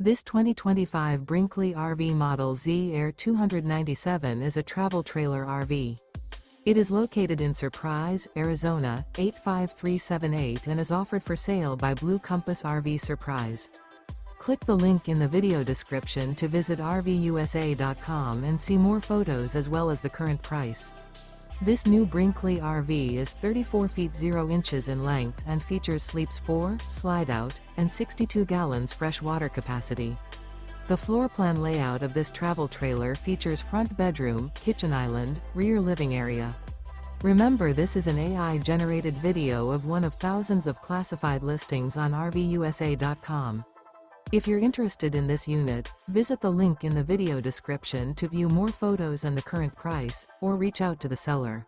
This 2025 Brinkley RV Model Z Air 297 is a travel trailer RV. It is located in Surprise, Arizona, 85378 and is offered for sale by Blue Compass RV Surprise. Click the link in the video description to visit RVUSA.com and see more photos as well as the current price. This new Brinkley RV is 34 feet 0 inches in length and features sleeps 4, slide-out, and 62 gallons fresh water capacity. The floor plan layout of this travel trailer features front bedroom, kitchen island, rear living area. Remember, this is an AI-generated video of one of thousands of classified listings on RVUSA.com. If you're interested in this unit, visit the link in the video description to view more photos and the current price, or reach out to the seller.